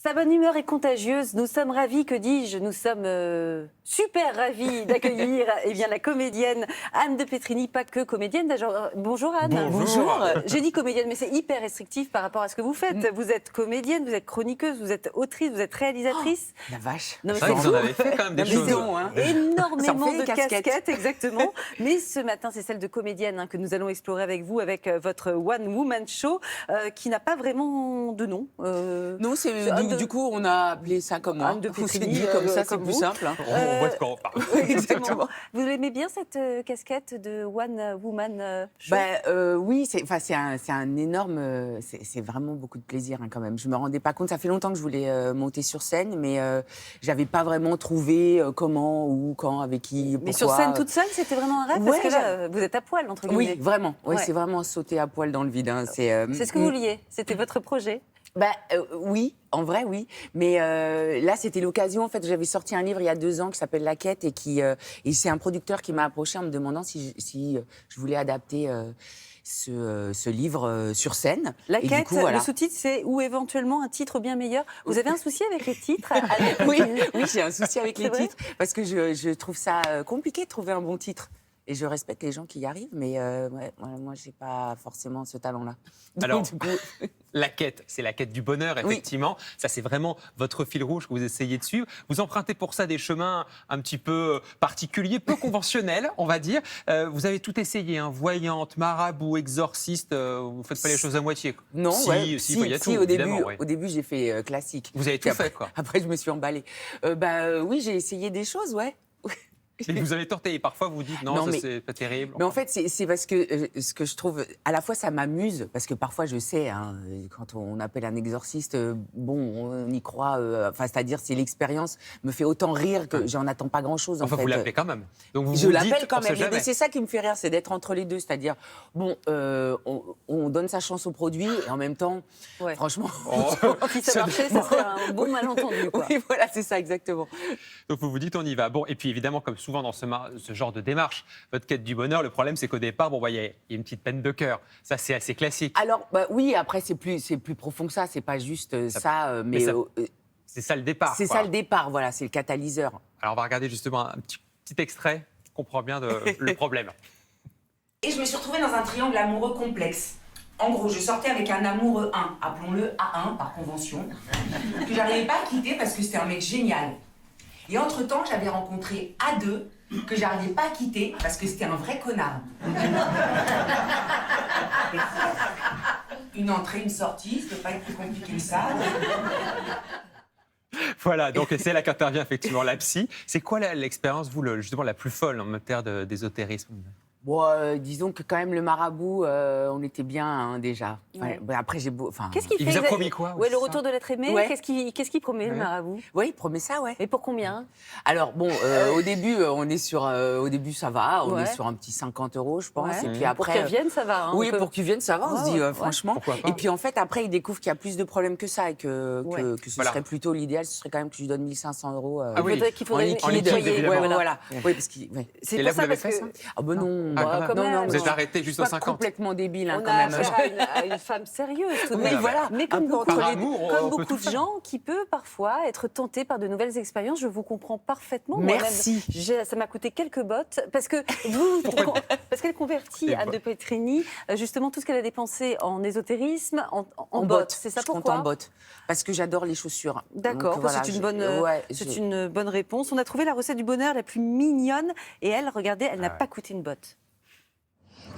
Sa bonne humeur est contagieuse. Nous sommes ravis, que dis-je, nous sommes super ravis d'accueillir la comédienne Anne de Petrini, pas que comédienne. D'ailleurs, bonjour Anne. Bonjour. J'ai dit comédienne, mais c'est hyper restrictif par rapport à ce que vous faites. Vous êtes comédienne, vous êtes chroniqueuse, vous êtes autrice, vous êtes réalisatrice. La vache. Non, mais C'est vrai que vous en avez fait quand même des choses. Énormément Ça en fait de des casquettes. casquettes, exactement. Mais ce matin, c'est celle de comédienne que nous allons explorer avec vous, avec votre One Woman Show, qui n'a pas vraiment de nom. Non, du coup, on a appelé ça comme moi. Anne de On s'est Petrini, dit comme ça, c'est comme plus vous. simple. Hein. On voit de quoi on parle. Exactement. Vous aimez bien cette casquette de One Woman Show? Oui, c'est un énorme... C'est vraiment beaucoup de plaisir quand même. Je me rendais pas compte, ça fait longtemps que je voulais monter sur scène, mais j'avais pas vraiment trouvé comment, où, quand, avec qui, pourquoi. Mais sur scène toute seule, c'était vraiment un rêve? Ouais, Parce que là, vous êtes à poil, entre guillemets. Oui, vraiment. Ouais, Ouais. c'est vraiment sauter à poil dans le vide. Hein. C'est ce que vous vouliez? C'était votre projet? Oui, en vrai, oui. Mais là, c'était l'occasion. En fait, j'avais sorti un livre il y a 2 ans qui s'appelle La Quête et c'est un producteur qui m'a approché en me demandant si je voulais adapter ce livre sur scène. La Et Quête, du coup, voilà. le sous-titre, c'est ou éventuellement un titre bien meilleur. Vous avez un souci avec les titres? Oui, j'ai un souci avec C'est les vrai titres parce que je trouve ça compliqué de trouver un bon titre. Et je respecte les gens qui y arrivent, mais moi, j'ai pas forcément ce talent-là. Donc, Alors, du coup, La quête, c'est la quête du bonheur, effectivement. Ça, c'est vraiment votre fil rouge que vous essayez de suivre. Vous empruntez pour ça des chemins un petit peu particuliers, peu conventionnels, on va dire. Vous avez tout essayé, hein, voyante, marabout, exorciste. Vous faites pas les choses à moitié. non, si, il y a tout, évidemment, ouais. au début, j'ai fait classique. Vous avez tout Puis après, fait, quoi. Après, je me suis emballée. Oui, j'ai essayé des choses, ouais. Et vous avez tenté. Et parfois, vous dites non, Non, ça, mais- c'est pas terrible. Mais en fait, c'est parce que ce que je trouve, à la fois, ça m'amuse, parce que parfois, je sais, hein, quand on appelle un exorciste, on y croit, c'est-à-dire, si l'expérience me fait autant rire que j'en attends pas grand-chose, en Enfin, fait. vous l'appelez quand même. Donc vous Je vous l'appelle dites, quand on sait même. jamais. Et c'est ça qui me fait rire, c'est d'être entre les deux. C'est-à-dire, on donne sa chance au produit et en même temps, Ouais. franchement. Si ça marchait, ça serait un bon malentendu, quoi. Oui, voilà, c'est ça, exactement. Donc vous vous dites on y va. Bon, et puis évidemment, comme souvent dans ce genre de démarche, votre quête du bonheur, le problème c'est qu'au départ, il y a une petite peine de cœur. Ça, c'est assez classique. Alors, oui, après, c'est plus profond que ça. C'est pas juste ça, mais C'est ça le départ. c'est quoi. ça le départ, voilà, c'est le catalyseur. Alors on va regarder justement un petit extrait qui comprend bien le problème. Et je me suis retrouvée dans un triangle amoureux complexe. En gros, je sortais avec un amoureux 1, appelons-le A1 par convention, que j'arrivais pas à quitter parce que c'était un mec génial. Et entre-temps, j'avais rencontré A2, que j'arrivais pas à quitter parce que c'était un vrai connard. Une entrée, une sortie, ça peut pas être plus compliqué que ça. Voilà, donc c'est là qu'intervient effectivement la psy. C'est quoi l'expérience, vous, justement la plus folle en matière d'ésotérisme? Bon, disons que quand même le marabout, on était bien hein, déjà. Ouais. Après j'ai beau, Qu'est-ce qu'il Il fait vous a promis quoi? Ouais, le c'est ça retour de l'être aimé. Ouais. Qu'est-ce qu'il promet, le Ouais. marabout? Oui, il promet ça, ouais. Et pour combien? Alors bon, au début, on est sur, au début ça va, on Ouais. est sur un petit 50 €, je pense. Ouais. Et puis Pour après, qu'ils reviennent, ça va. Hein, oui, on peut- pour qu'ils viennent, ça va. On se Ouais, dit ouais. franchement. Pourquoi pas. Et puis en fait, après, il découvre qu'il y a plus de problèmes que ça et que ce Voilà. serait plutôt l'idéal, ce serait quand même que je lui donne 1 500 €. Ah oui. Qu'il En faudrait liquide, liquide, ouais, évidemment. voilà. Oui, parce qu'il. Ouais. C'est Et pour là, vous ça l'avez parce fait, que ça? Ah ben non, Ah, quand même. Vous êtes arrêté je juste suis aux pas 50. complètement débile hein, on quand a même. affaire à une femme sérieuse, tout de Oui, même. voilà. Mais Un comme peu beaucoup, par amour, on comme peut beaucoup tout de faire. gens qui peut parfois être tentés par de nouvelles expériences, je vous comprends parfaitement. Merci. Moi-même, ça m'a coûté quelques bottes parce que parce qu'elle convertit Des Anne de Petrini justement tout ce qu'elle a dépensé en ésotérisme en bottes. bottes. C'est ça Je compte pourquoi? en bottes. Parce que j'adore les chaussures. D'accord, Donc, bah, voilà, c'est une bonne réponse. On a trouvé la recette du bonheur la plus mignonne et elle, regardez, elle n'a ouais. pas coûté une botte.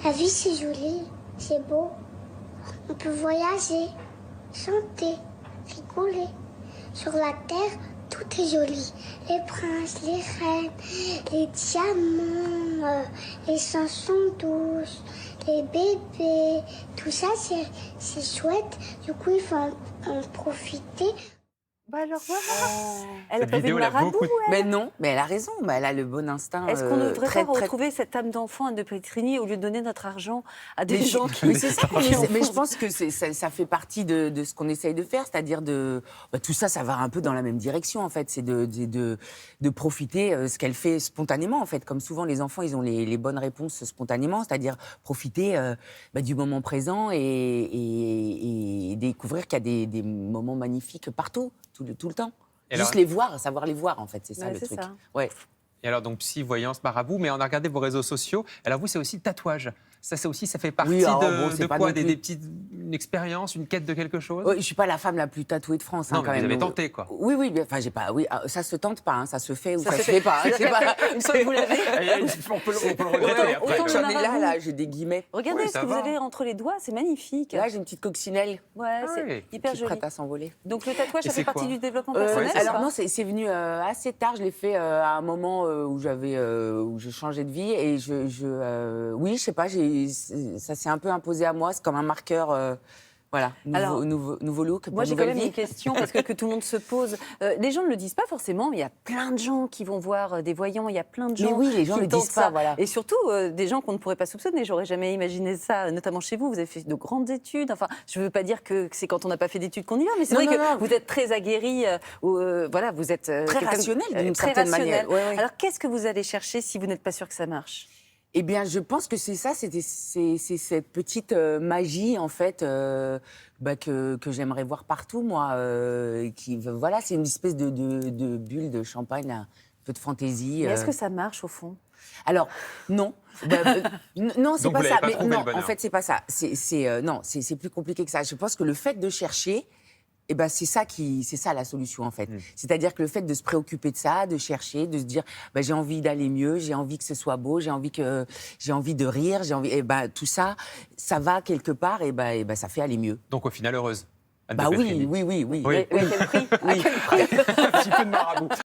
La vie, c'est joli, c'est beau. On peut voyager, chanter, rigoler. Sur la terre, tout est joli. Les princes, les reines, les diamants, les chansons douces, les bébés. Tout ça, c'est chouette. Du coup, il faut en profiter. Bah alors voilà. Elle a Cette pas vu vidéo, le elle a marabout. beaucoup de... Mais non, mais elle a raison. Mais elle a le bon instinct. Est-ce qu'on ne devrait très, pas très- retrouver cette âme d'enfant Anne de Petrini au lieu de donner notre argent à des Mais gens qui... mais c'est ça. qui en Mais je font- pense que ça fait partie de ce qu'on essaye de faire, c'est-à-dire tout ça, ça va un peu dans la même direction en fait, c'est de profiter ce qu'elle fait spontanément en fait, comme souvent les enfants, ils ont les bonnes réponses spontanément, c'est-à-dire profiter du moment présent et découvrir qu'il y a des moments magnifiques partout. tout le temps. Et Juste alors- les voir, savoir les voir, en fait, c'est ça Ouais, le c'est truc. ça. Ouais. Et alors, donc, psy, voyance, marabout, mais on a regardé vos réseaux sociaux. Alors, vous, c'est aussi le tatouage. Ça aussi, ça fait partie alors, bon, de c'est pas quoi non plus- des petites... Une expérience, une quête de quelque chose? Ouais, je suis pas la femme la plus tatouée de France, Non, quand mais vous même. avez donc- tenté, quoi. Oui, oui, enfin, j'ai pas. Oui, ça se tente pas, hein, ça se fait ou Ça ça, se se fait pas. hein, c'est pas- Une fois que vous l'avez. On peut le regretter après. autant J'en ai marabout. là, j'ai des guillemets. Regardez Oui, ce ça que vous va. avez entre les doigts, c'est magnifique. Là, j'ai une petite coccinelle Ouais, Ah c'est oui. hyper qui est joli. prête à s'envoler. Donc le tatouage, Et ça c'est fait partie quoi du développement Euh, personnel ou alors pas non, c'est venu assez tard. Je l'ai fait à un moment où où je changeais de vie et oui, je sais pas, ça s'est un peu imposé à moi. C'est comme un marqueur, voilà, Alors, nouveau look, Moi, j'ai quand nouvelle même vie. une question parce que tout le monde se pose. Les gens ne le disent pas forcément, mais il y a plein de gens qui vont voir des voyants. Il y a plein de gens. Mais oui, les gens qui le disent tentent pas, ça. voilà. Et surtout, des gens qu'on ne pourrait pas soupçonner. J'aurais jamais imaginé ça, notamment chez vous. Vous avez fait de grandes études. Enfin, je ne veux pas dire que c'est quand on n'a pas fait d'études qu'on y va, mais c'est Non, vrai non, que non. vous êtes très aguerri. Voilà, vous êtes Très quelqu'un rationnel, d'une très certaine rationnel. manière. Ouais, ouais. Alors, qu'est-ce que vous allez chercher si vous n'êtes pas sûr que ça marche? Eh bien, je pense que c'est ça, c'est cette petite magie, en fait, que j'aimerais voir partout, moi. Voilà, c'est une espèce de bulle de champagne, un peu de fantaisie. Mais est-ce que ça marche au fond? Alors, non. Non, c'est Donc, pas vous ça. l'avez pas Mais trouvé, le non, bonheur. en fait, c'est pas ça. Non, c'est plus compliqué que ça. Je pense que le fait de chercher, eh ben, c'est ça la solution, en fait. C'est-à-dire que le fait de se préoccuper de ça, de chercher, de se dire, j'ai envie d'aller mieux, j'ai envie que ce soit beau, j'ai envie de rire, tout ça, ça va quelque part, et ça fait aller mieux. Donc, au final, heureuse. Anne de Bah oui, Petrini. oui, oui, oui. Oui. À quel prix? À Oui. quel prix? Un petit peu de marabout.